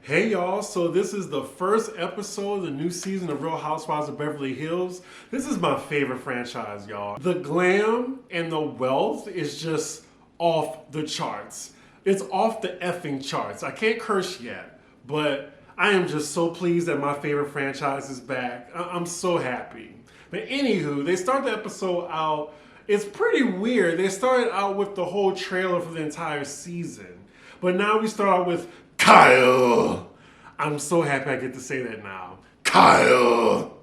Hey y'all, so this is the first episode of the new season of Real Housewives of Beverly Hills. This is my favorite franchise, y'all. The glam and the wealth is just off the charts. It's off the effing charts. I can't curse yet, but I am just so pleased that my favorite franchise is back. I'm so happy. But anywho, they start the episode out, it's pretty weird. They started out with the whole trailer for the entire season. But now we start out with Kyle. I'm so happy I get to say that now. Kyle.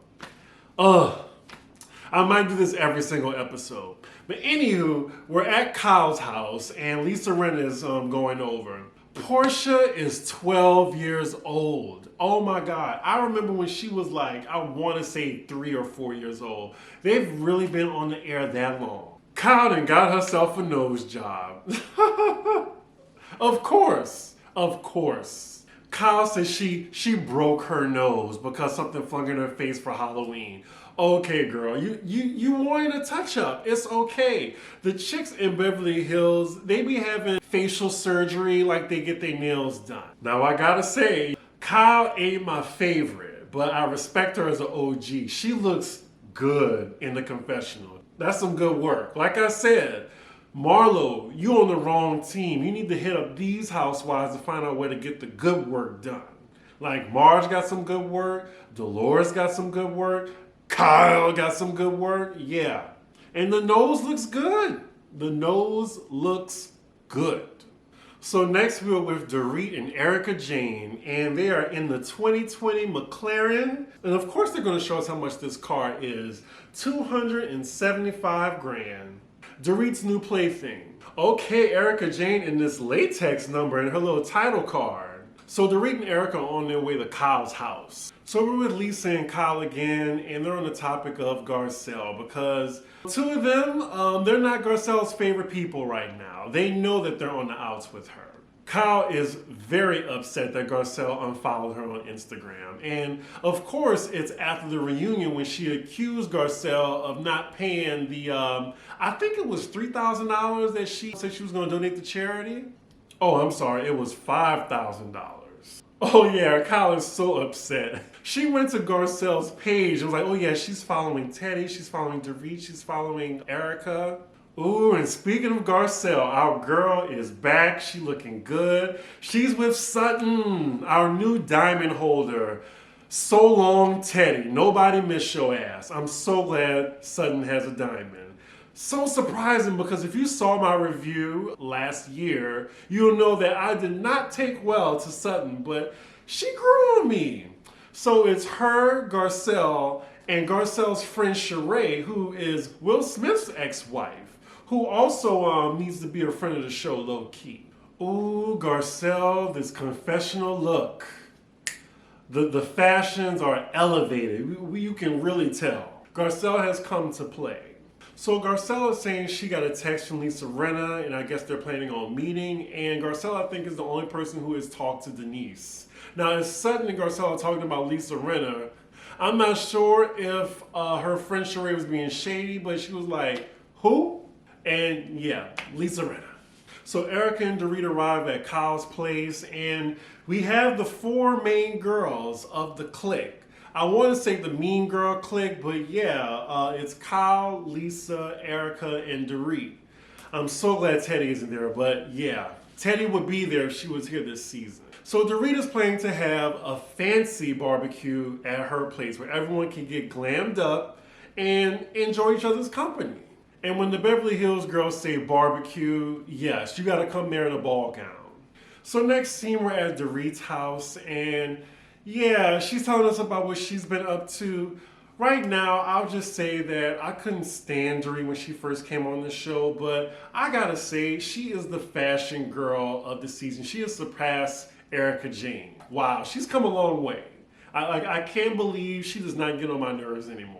I might do this every single episode. But anywho, we're at Kyle's house and Lisa Rinna is going over. Portia is 12 years old. Oh my God. I remember when she was like, I want to say 3 or 4 years old. They've really been on the air that long. Kyle done got herself a nose job. Of course. Kyle says she broke her nose because something flung in her face for Halloween. Okay, girl, you wanted a touch-up. It's okay. The chicks in Beverly Hills, they be having facial surgery like they get their nails done. Now, I gotta say, Kyle ain't my favorite, but I respect her as an OG. She looks good in the confessional. That's some good work. Like I said, Marlo, you on the wrong team. You need to hit up these housewives to find out where to get the good work done. Like Marge got some good work, Dolores got some good work, Kyle got some good work, yeah. And the nose looks good. The nose looks good. So next we're with Dorit and Erika Jane, and they are in the 2020 McLaren. And of course they're gonna show us how much this car is. $275 grand. Dorit's new plaything. Okay, Erika Jane in this latex number and her little title card. So Dorit and Erika are on their way to Kyle's house. So we're with Lisa and Kyle again, and they're on the topic of Garcelle because two of them, they're not Garcelle's favorite people right now. They know that they're on the outs with her. Kyle is very upset that Garcelle unfollowed her on Instagram. And of course, it's after the reunion when she accused Garcelle of not paying the, I think it was $3,000 that she said she was going to donate to charity. Oh, I'm sorry, it was $5,000. Oh yeah, Kyle is so upset. She went to Garcelle's page and was like, oh yeah, she's following Teddy, she's following Dorit, she's following Erika. Ooh, and speaking of Garcelle, our girl is back. She looking good. She's with Sutton, our new diamond holder. So long, Teddy. Nobody missed your ass. I'm so glad Sutton has a diamond. So surprising because if you saw my review last year, you'll know that I did not take well to Sutton, but she grew on me. So it's her, Garcelle, and Garcelle's friend Sheree, who is Will Smith's ex-wife, who also needs to be a friend of the show, low-key. Ooh, Garcelle, this confessional look. The fashions are elevated. You can really tell. Garcelle has come to play. So Garcelle is saying she got a text from Lisa Rinna, and I guess they're planning on meeting. And Garcelle, I think, is the only person who has talked to Denise. Now, as Sutton and Garcelle are talking about Lisa Rinna, I'm not sure if her friend Sheree was being shady, but she was like, who? And yeah, Lisa Rinna. So Erika and Dorit arrive at Kyle's place, and we have the 4 main girls of the clique. I want to say the mean girl clique, but yeah, it's Kyle, Lisa, Erika, and Dorit. I'm so glad Teddy isn't there, but yeah, Teddy would be there if she was here this season. So Dorit is planning to have a fancy barbecue at her place where everyone can get glammed up and enjoy each other's company. And when the Beverly Hills girls say barbecue, yes, you gotta come there in a ball gown. So next scene, we're at Dorit's house, and yeah, she's telling us about what she's been up to. Right now, I'll just say that I couldn't stand Dorit when she first came on the show, but I gotta say, she is the fashion girl of the season. She has surpassed Erika Jane. Wow, she's come a long way. I can't believe she does not get on my nerves anymore.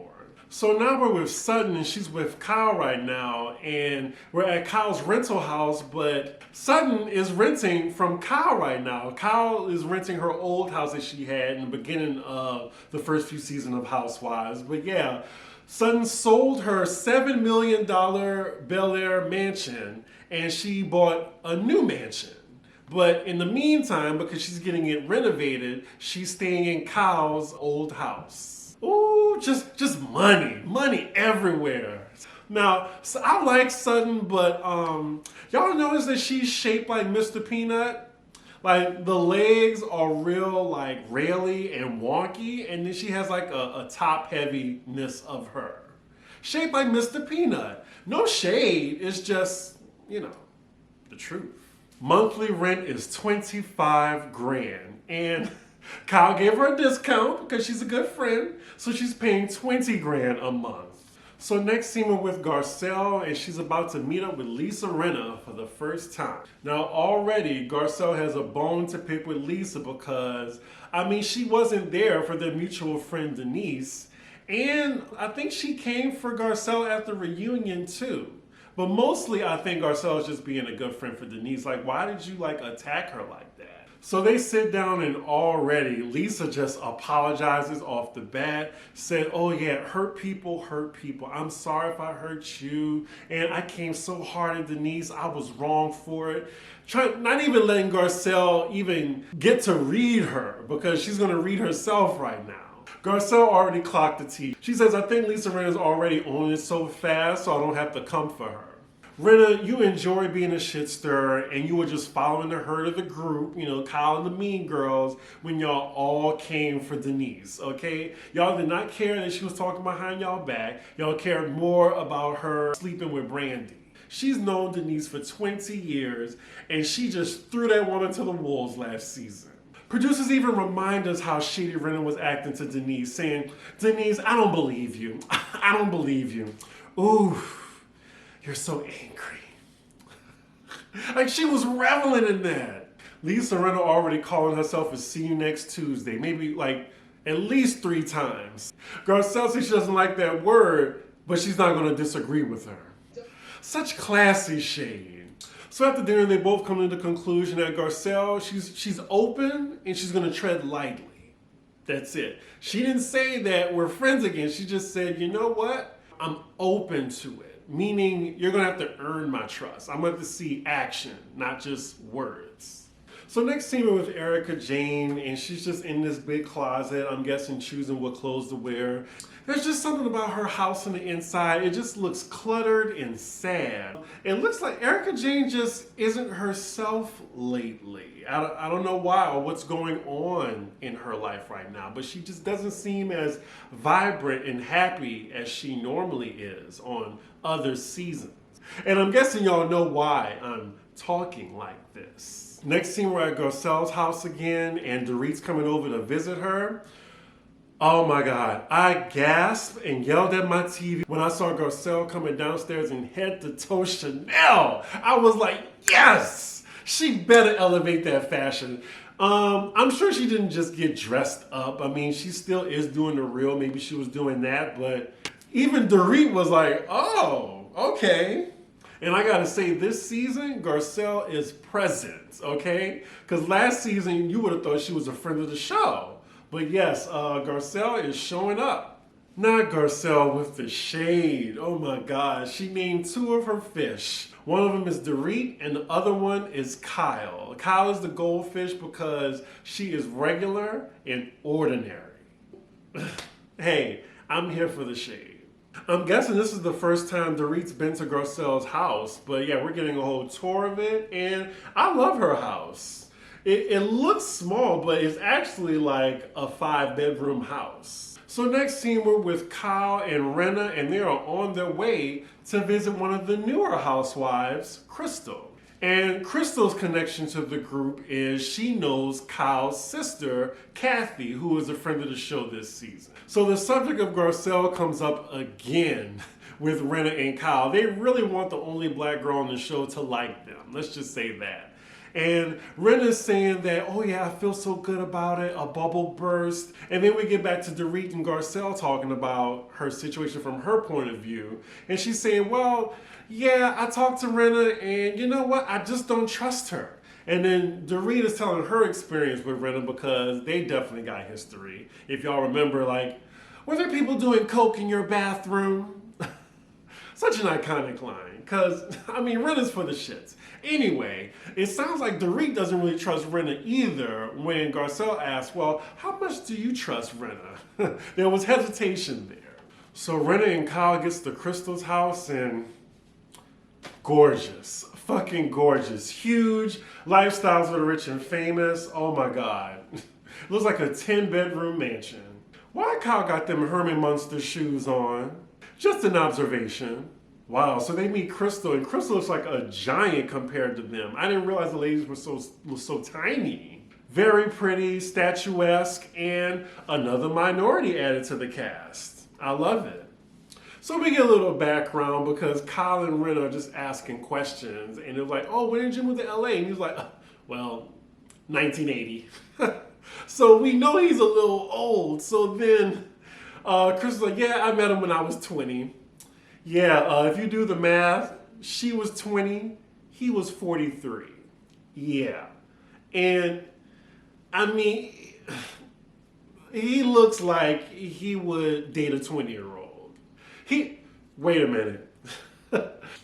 So now we're with Sutton and she's with Kyle right now, and we're at Kyle's rental house, but Sutton is renting from Kyle right now. Kyle is renting her old house that she had in the beginning of the first few seasons of Housewives. But yeah, Sutton sold her $7 million Bel Air mansion and she bought a new mansion. But in the meantime, because she's getting it renovated, she's staying in Kyle's old house. Ooh, just money everywhere. Now, so I like Sutton, but y'all notice that she's shaped like Mr. Peanut? Like the legs are real like raily and wonky, and then she has like a top heaviness of her. Shaped like Mr. Peanut. No shade, it's just, the truth. Monthly rent is 25 grand, and Kyle gave her a discount because she's a good friend, so she's paying 20 grand a month. So next scene we're with Garcelle, and she's about to meet up with Lisa Rinna for the first time. Now already Garcelle has a bone to pick with Lisa because, she wasn't there for their mutual friend Denise, and I think she came for Garcelle at the reunion too. But mostly I think Garcelle is just being a good friend for Denise. Like, why did you attack her like that? So they sit down, and already Lisa just apologizes off the bat, said, oh yeah, hurt people. I'm sorry if I hurt you. And I came so hard at Denise. I was wrong for it. Not even letting Garcelle even get to read her because she's going to read herself right now. Garcelle already clocked the tea. She says, I think Lisa Rinna's already on it so fast so I don't have to come for her. Rinna, you enjoy being a shit stirrer, and you were just following the herd of the group, Kyle and the Mean Girls, when y'all all came for Denise, okay? Y'all did not care that she was talking behind y'all back. Y'all cared more about her sleeping with Brandy. She's known Denise for 20 years, and she just threw that woman to the wolves last season. Producers even remind us how shady Rinna was acting to Denise, saying, Denise, I don't believe you. I don't believe you. Ooh. You're so angry. Like she was reveling in that. Lisa Rinna already calling herself a see you next Tuesday, maybe at least 3 times. Garcelle says she doesn't like that word, but she's not going to disagree with her. Such classy shade. So after dinner, they both come to the conclusion that Garcelle, she's open and she's going to tread lightly. That's it. She didn't say that we're friends again. She just said, you know what? I'm open to it. Meaning you're going to have to earn my trust. I'm going to have to see action, not just words. So next scene we're with Erika Jane, and she's just in this big closet, I'm guessing choosing what clothes to wear. There's just something about her house on the inside. It just looks cluttered and sad. It looks like Erika Jane just isn't herself lately. I don't know why or what's going on in her life right now, but she just doesn't seem as vibrant and happy as she normally is on other seasons. And I'm guessing y'all know why I'm talking like this. Next scene we're at Garcelle's house again, and Dorit's coming over to visit her. Oh my God, I gasped and yelled at my TV when I saw Garcelle coming downstairs in head to toe Chanel. I was like, yes, she better elevate that fashion. I'm sure she didn't just get dressed up. She still is doing the real. Maybe she was doing that, but even Dorit was like, oh, okay. And I gotta say, this season, Garcelle is present, okay? Because last season, you would have thought she was a friend of the show. But yes, Garcelle is showing up. Not Garcelle with the shade. Oh my God. She named 2 of her fish. One of them is Dorit and the other one is Kyle. Kyle is the goldfish because she is regular and ordinary. Hey, I'm here for the shade. I'm guessing this is the first time Dorit's been to Garcelle's house. But yeah, we're getting a whole tour of it. And I love her house. It looks small, but it's actually like a 5-bedroom house. So next scene, we're with Kyle and Rinna, and they are on their way to visit one of the newer housewives, Crystal. And Crystal's connection to the group is she knows Kyle's sister, Kathy, who is a friend of the show this season. So the subject of Garcelle comes up again with Rinna and Kyle. They really want the only black girl on the show to like them. Let's just say that. And Rinna's saying that, oh yeah, I feel so good about it, a bubble burst. And then we get back to Dorit and Garcelle talking about her situation from her point of view. And she's saying, well, yeah, I talked to Rinna and you know what? I just don't trust her. And then Dorit is telling her experience with Rinna because they definitely got history. If y'all remember, were there people doing coke in your bathroom? Such an iconic line, because, I mean, Rinna's for the shits. Anyway, it sounds like Dorit doesn't really trust Rinna either when Garcelle asks, well, how much do you trust Rinna? There was hesitation there. So Rinna and Kyle gets to Crystal's house and gorgeous, fucking gorgeous. Huge, lifestyles for the rich and famous. Oh my God. Looks like a 10-bedroom mansion. Why Kyle got them Herman Munster shoes on? Just an observation. Wow, so they meet Crystal, and Crystal looks like a giant compared to them. I didn't realize the ladies were so tiny. Very pretty, statuesque, and another minority added to the cast. I love it. So we get a little background because Kyle and Rinna are just asking questions, and it was like, oh, when did you move to LA? And he was like, well, 1980. So we know he's a little old. So then Chris was like, yeah, I met him when I was 20. Yeah, if you do the math, she was 20, he was 43. Yeah. And I mean, he looks like he would date a 20-year-old. Wait a minute.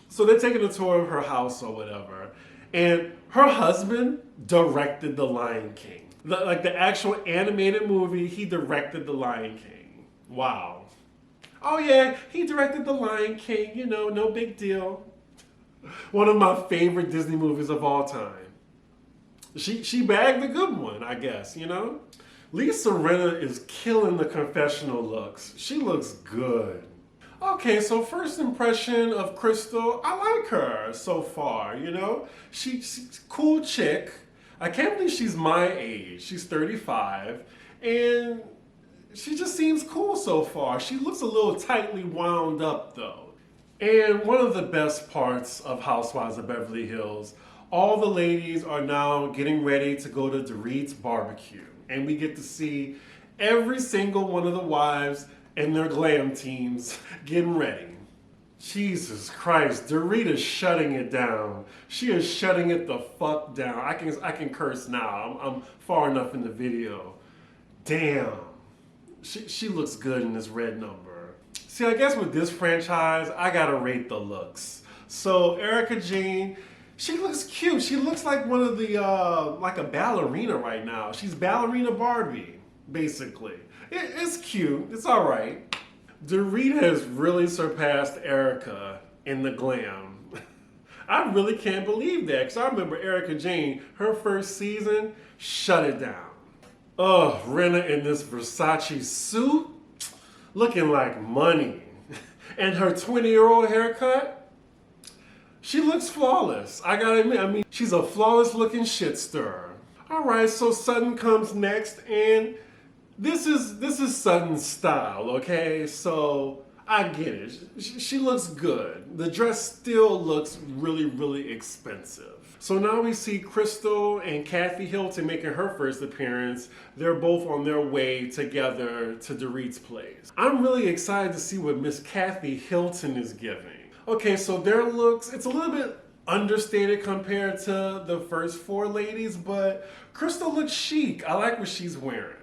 So they're taking a tour of her house or whatever, and her husband directed The Lion King. Like the actual animated movie, he directed The Lion King. Wow. Oh yeah, he directed The Lion King, you know, no big deal. One of my favorite Disney movies of all time. She bagged the good one, I guess, you know? Lisa Rinna is killing the confessional looks. She looks good. Okay, so first impression of Crystal, I like her so far, you know? She's a cool chick. I can't believe she's my age. She's 35, and she just seems cool so far. She looks a little tightly wound up though. And one of the best parts of Housewives of Beverly Hills, all the ladies are now getting ready to go to Dorit's barbecue. And we get to see every single one of the wives and their glam teams getting ready. Jesus Christ, Dorit is shutting it down. She is shutting it the fuck down. I can curse now. I'm far enough in the video. Damn. She looks good in this red number. See, I guess with this franchise, I gotta rate the looks. So Erika Jane, she looks cute. She looks like one of the, like a ballerina right now. She's ballerina Barbie, basically. It's cute, it's all right. Dorit has really surpassed Erika in the glam. I really can't believe that, because I remember Erika Jane, her first season, shut it down. Oh, Rinna in this Versace suit, looking like money. And her 20-year-old haircut, she looks flawless. I gotta admit, I mean, she's a flawless looking shit stirrer. All right, so Sutton comes next, and this is Sutton's style, okay? So I get it. She looks good. The dress still looks really, really expensive. So now we see Crystal and Kathy Hilton making her first appearance. They're both on their way together to Dorit's place. I'm really excited to see what Miss Kathy Hilton is giving. Okay, so their looks, it's a little bit understated compared to the first four ladies, but Crystal looks chic. I like what she's wearing.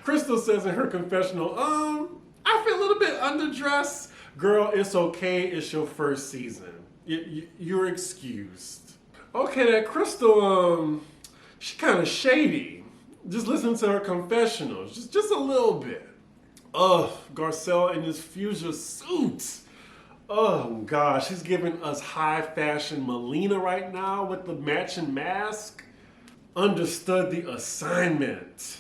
Crystal says in her confessional, I feel a little bit underdressed. Girl, it's okay. It's your first season. You're excused. Okay, that Crystal, she kind of shady. Just listen to her confessionals. Just a little bit. Ugh, Garcelle in this fuchsia suit. Oh gosh, she's giving us high fashion Melina right now with the matching mask. Understood the assignment.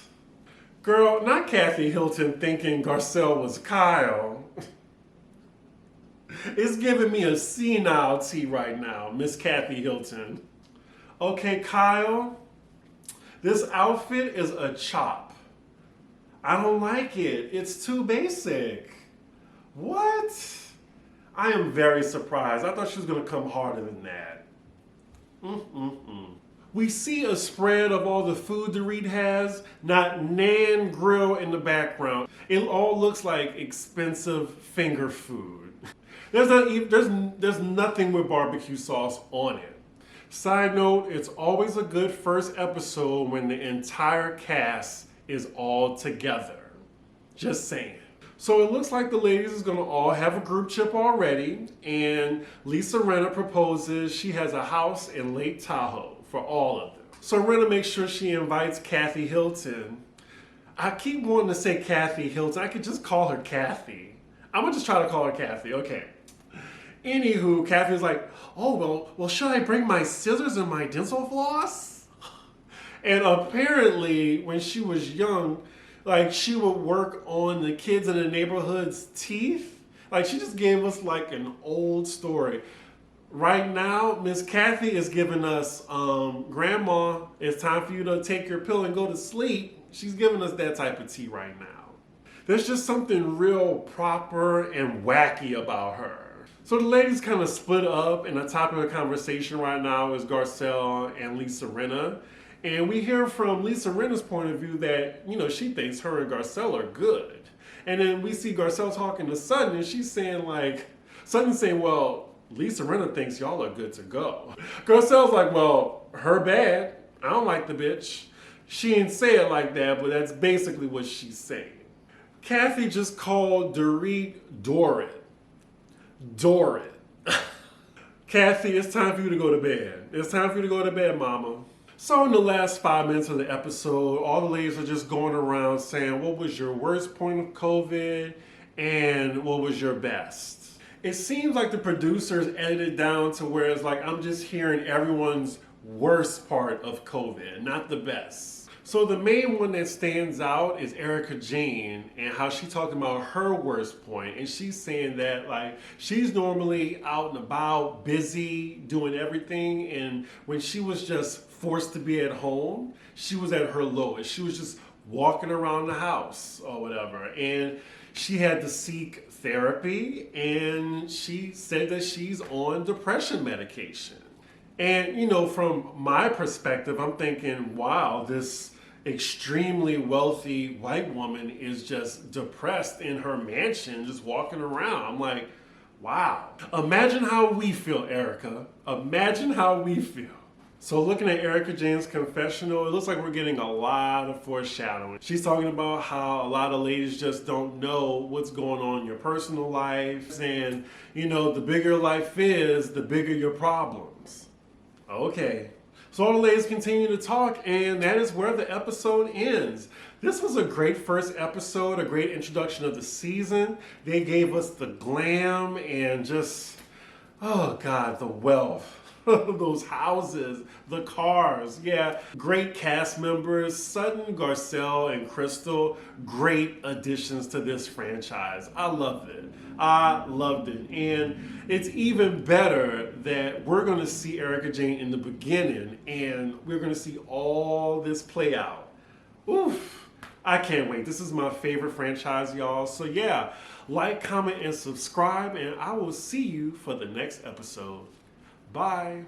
Girl, not Kathy Hilton thinking Garcelle was Kyle. It's giving me a senile tea right now, Miss Kathy Hilton. Okay, Kyle, this outfit is a chop. I don't like it. It's too basic. What? I am very surprised. I thought she was going to come harder than that. We see a spread of all the food Dorit has, not nan grill in the background. It all looks like expensive finger food. There's nothing with barbecue sauce on it. Side note, it's always a good first episode when the entire cast is all together. Just saying. So it looks like the ladies is going to all have a group trip already, and Lisa Rinna proposes she has a house in Lake Tahoe for all of them. So Rinna makes sure she invites Kathy Hilton. I keep wanting to say Kathy Hilton. I could just call her Kathy. I'm going to just try to call her Kathy. Okay. Anywho, Kathy's like, oh, well, should I bring my scissors and my dental floss? And apparently, when she was young, like, she would work on the kids in the neighborhood's teeth. Like, she just gave us, like, an old story. Right now, Miss Kathy is giving us, Grandma, it's time for you to take your pill and go to sleep. She's giving us that type of tea right now. There's just something real proper and wacky about her. So the ladies kind of split up, and the topic of conversation right now is Garcelle and Lisa Rinna. And we hear from Lisa Rinna's point of view that, you know, she thinks her and Garcelle are good. And then we see Garcelle talking to Sutton, and she's saying, like, Sutton's saying, well, Lisa Rinna thinks y'all are good to go. Garcelle's like, well, her bad. I don't like the bitch. She didn't say it like that, but that's basically what she's saying. Kathy just called Dorit. Kathy, it's time for you to go to bed. It's time for you to go to bed, mama. So in the last 5 minutes of the episode, all the ladies are just going around saying, what was your worst point of COVID and what was your best? It seems like the producers edited down to where it's like, I'm just hearing everyone's worst part of COVID, not the best. So the main one that stands out is Erika Jane and how she talked about her worst point. And she's saying that, like, she's normally out and about, busy, doing everything. And when she was just forced to be at home, she was at her lowest. She was just walking around the house or whatever. And she had to seek therapy. And she said that she's on depression medication. And, you know, from my perspective, I'm thinking, wow, this extremely wealthy white woman is just depressed in her mansion, just walking around. I'm like, wow. Imagine how we feel, Erika. Imagine how we feel. So looking at Erika Jane's confessional, it looks like we're getting a lot of foreshadowing. She's talking about how a lot of ladies just don't know what's going on in your personal life. And, you know, the bigger life is, the bigger your problems. Okay. So all the ladies continue to talk, and that is where the episode ends. This was a great first episode, a great introduction of the season. They gave us the glam and just, oh God, the wealth. Those houses, the cars, yeah. Great cast members, Sutton, Garcelle, and Crystal. Great additions to this franchise. I loved it. I loved it. And it's even better that we're going to see Erika Jane in the beginning, and we're going to see all this play out. Oof. I can't wait. This is my favorite franchise, y'all. So yeah, like, comment, and subscribe, and I will see you for the next episode. Bye.